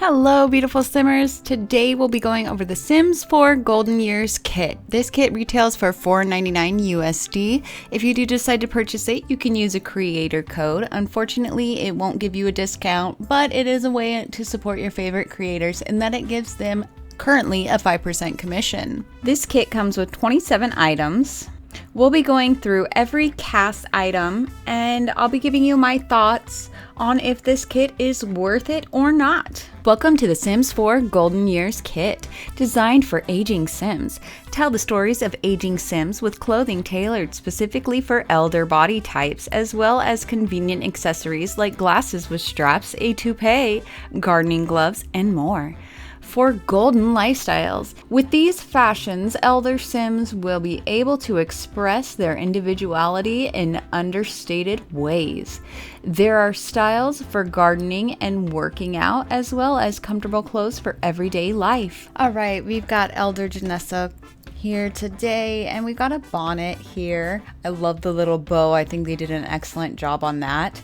Hello, beautiful Simmers. Today we'll be going over the Sims 4 Golden Years kit. This kit retails for $4.99 USD. If you do decide to purchase it, you can use a creator code. Unfortunately, it won't give you a discount, but it is a way to support your favorite creators in that it gives them currently a 5% commission. This kit comes with 27 items. We'll be going through every cast item and I'll be giving you my thoughts on if this kit is worth it or not. Welcome to the Sims 4 Golden Years kit, designed for aging Sims. Tell the stories of aging Sims with clothing tailored specifically for elder body types, as well as convenient accessories like glasses with straps, a toupee, gardening gloves, and more. For golden lifestyles. With these fashions, elder Sims will be able to express their individuality in understated ways. There are styles for gardening and working out, as well as comfortable clothes for everyday life. Alright, we've got Elder Janessa here today, and we've got a bonnet here. I love the little bow. I think they did an excellent job on that.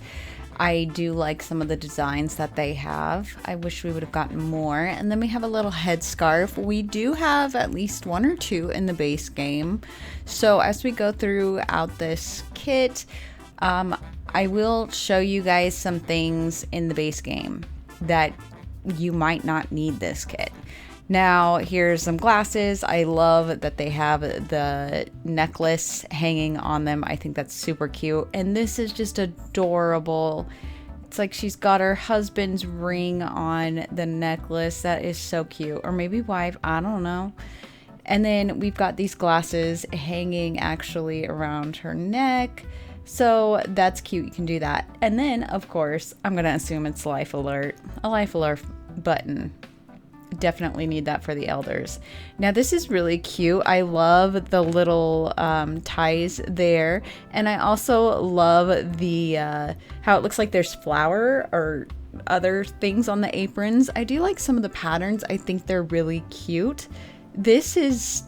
I do like some of the designs that they have. I wish we would have gotten more. And then we have a little headscarf. We do have at least one or two in the base game. So as we go throughout this kit, I will show you guys some things in the base game that you might not need this kit. Now, here's some glasses. I love that they have the necklace hanging on them. I think that's super cute. And this is just adorable. It's like she's got her husband's ring on the necklace. That is so cute. Or maybe wife, I don't know. And then we've got these glasses hanging actually around her neck. So that's cute. You can do that. And then, of course, I'm going to assume it's life alert. A life alert button. Definitely need that for the elders. Now this is really cute. I love the little ties there, and I also love the how it looks like there's flour or other things on the aprons. I do like some of the patterns. I think they're really cute. This is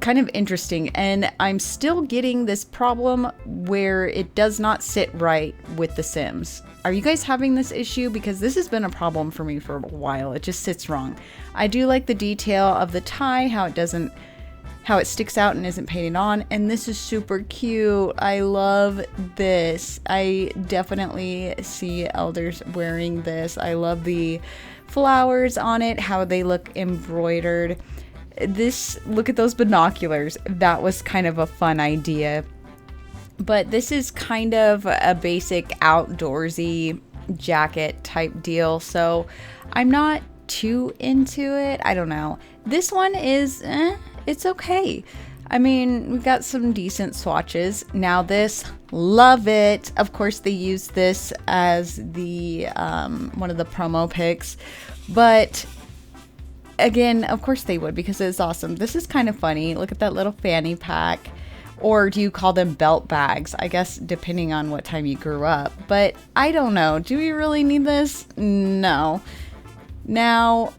kind of interesting, and I'm still getting this problem where it does not sit right with the Sims. Are you guys having this issue? Because this has been a problem for me for a while. It just sits wrong. I do like the detail of the tie, how it sticks out and isn't painted on, and this is super cute. I love this. I definitely see elders wearing this. I love the flowers on it, how they look embroidered. Look at those binoculars. That was kind of a fun idea. But this is kind of a basic outdoorsy jacket type deal, so I'm not too into it. I don't know. This one is, it's okay. I mean, we've got some decent swatches. Now this, love it. Of course, they use this as the one of the promo pics, but again, of course they would, because it's awesome. This is kind of funny. Look at that little fanny pack. Or do you call them belt bags? I guess depending on what time you grew up. But I don't know. Do we really need this? No. Now,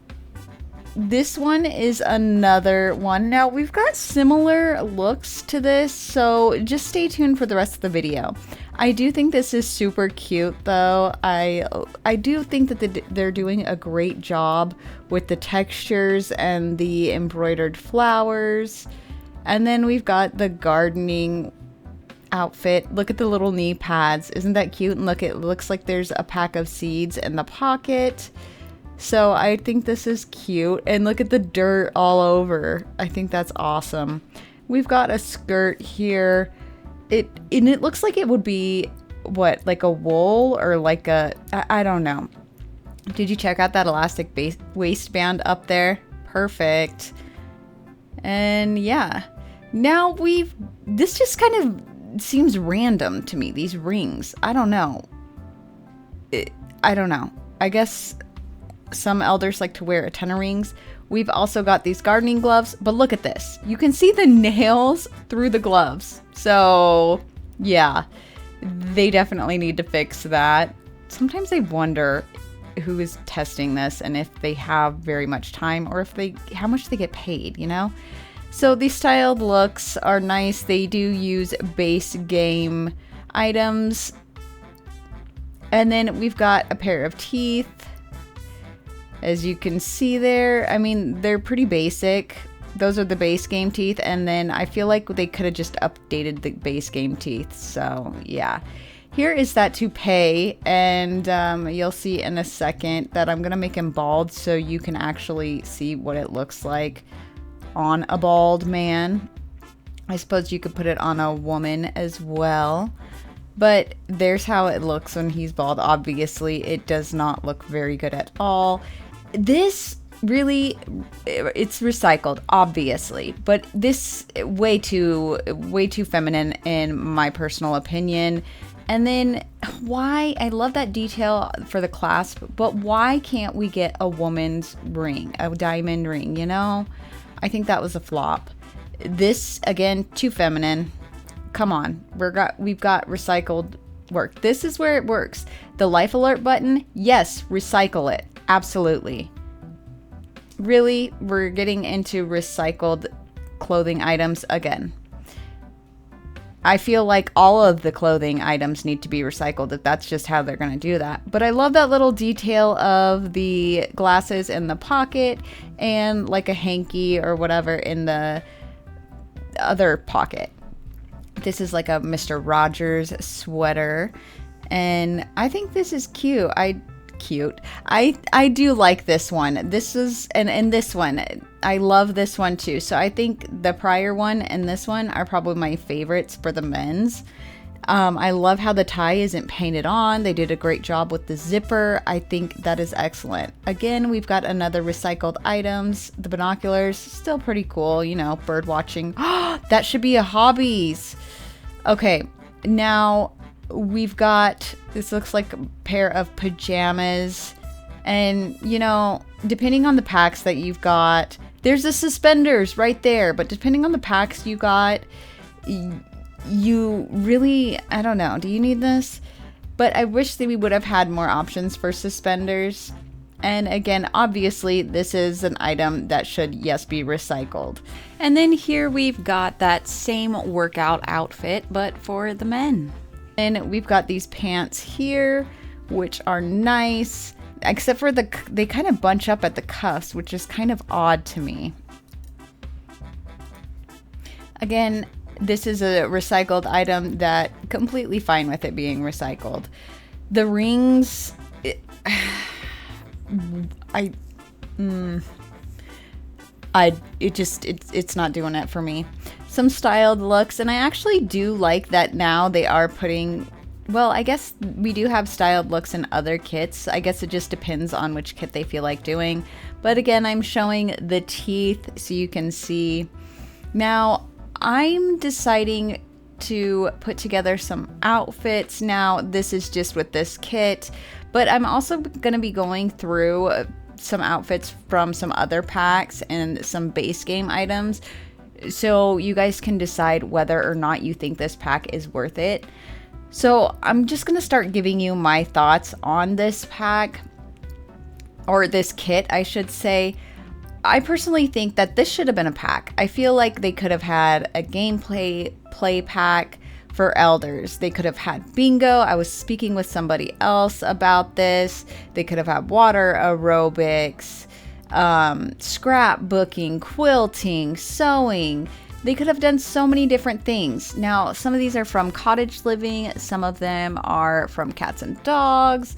this one is another one. Now, we've got similar looks to this, so just stay tuned for the rest of the video. I do think this is super cute, though. I do think that they're doing a great job with the textures and the embroidered flowers. And then we've got the gardening outfit. Look at the little knee pads. Isn't that cute? And look, it looks like there's a pack of seeds in the pocket. So I think this is cute. And look at the dirt all over. I think that's awesome. We've got a skirt here. It looks like it would be, what, like a wool or like a, I don't know. Did you check out that elastic waistband up there? Perfect. And yeah, now this just kind of seems random to me, these rings. I don't know. I don't know. I guess some elders like to wear a ton of rings. We've also got these gardening gloves, but look at this. You can see the nails through the gloves. So yeah, they definitely need to fix that. Sometimes I wonder who is testing this and if they have very much time, or if how much they get paid, you know? So these styled looks are nice. They do use base game items. And then we've got a pair of teeth. As you can see there, I mean, they're pretty basic. Those are the base game teeth, and then I feel like they could have just updated the base game teeth. So yeah, here is that toupee, and you'll see in a second that I'm gonna make him bald so you can actually see what it looks like on a bald man. I suppose you could put it on a woman as well, but there's how it looks when he's bald. Obviously, it does not look very good at all. This really, it's recycled, obviously, but this way too feminine in my personal opinion. And then why, I love that detail for the clasp, but why can't we get a woman's ring, a diamond ring, you know? I think that was a flop. This, again, too feminine. Come on, we've got recycled work. This is where it works. The life alert button, yes, recycle it. Absolutely. Really, we're getting into recycled clothing items again. I feel like all of the clothing items need to be recycled if that's just how they're going to do that. But I love that little detail of the glasses in the pocket and like a hanky or whatever in the other pocket. This is like a Mr. Rogers sweater, and I think this is cute. I do like this one. This is, and this one, I love this one too. So I think the prior one and this one are probably my favorites for the men's. I love how the tie isn't painted on. They did a great job with the zipper. I think that is excellent. Again, we've got another recycled items. The binoculars, still pretty cool, you know, bird watching. That should be a hobbies. Okay, now we've got, this looks like a pair of pajamas. And, you know, depending on the packs that you've got, there's the suspenders right there. But depending on the packs you got, you really, I don't know, do you need this? But I wish that we would have had more options for suspenders. And again, obviously, this is an item that should, yes, be recycled. And then here we've got that same workout outfit, but for the men. And we've got these pants here, which are nice, except for they kind of bunch up at the cuffs, which is kind of odd to me. Again, this is a recycled item that completely fine with it being recycled. The rings, it's not doing it for me. Some styled looks, and I actually do like that now they are putting, well, I guess we do have styled looks in other kits. I guess it just depends on which kit they feel like doing. But again, I'm showing the teeth so you can see. Now, I'm deciding to put together some outfits. Now, this is just with this kit, but I'm also going to be going through some outfits from some other packs and some base game items, so you guys can decide whether or not you think this pack is worth it. So I'm just going to start giving you my thoughts on this pack, or this kit, I should say. I personally think that this should have been a pack. I feel like they could have had a gameplay play pack for elders. They could have had bingo. I was speaking with somebody else about this. They could have had water aerobics, scrapbooking, quilting, sewing. They could have done so many different things. Now, some of these are from Cottage Living. Some of them are from Cats and Dogs.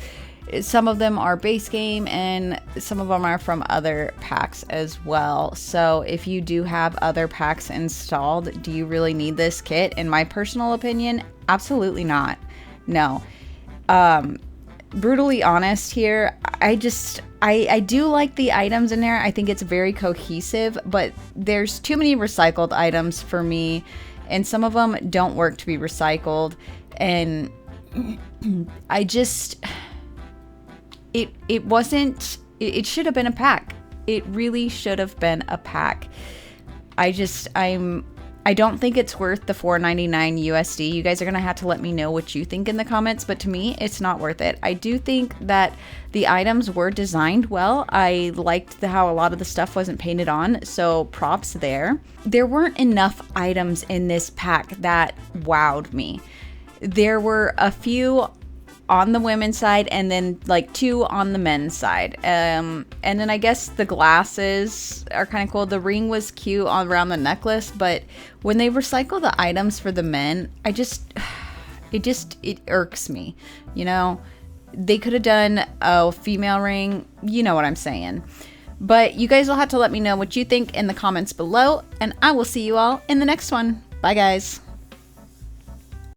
Some of them are base game, and some of them are from other packs as well. So if you do have other packs installed, do you really need this kit? In my personal opinion, absolutely not. No. Brutally honest here, I do like the items in there. I think it's very cohesive, but there's too many recycled items for me, and some of them don't work to be recycled. And I just... It should have been a pack. It really should have been a pack. I don't think it's worth the $4.99 USD. You guys are going to have to let me know what you think in the comments, but to me, it's not worth it. I do think that the items were designed well. I liked how a lot of the stuff wasn't painted on, so props there. There weren't enough items in this pack that wowed me. There were a few on the women's side and then like 2 on the men's side. And then I guess the glasses are kind of cool. The ring was cute around the necklace, but when they recycle the items for the men, it irks me, you know. They could have done a female ring, you know what I'm saying. But you guys will have to let me know what you think in the comments below, and I will see you all in the next one. Bye guys.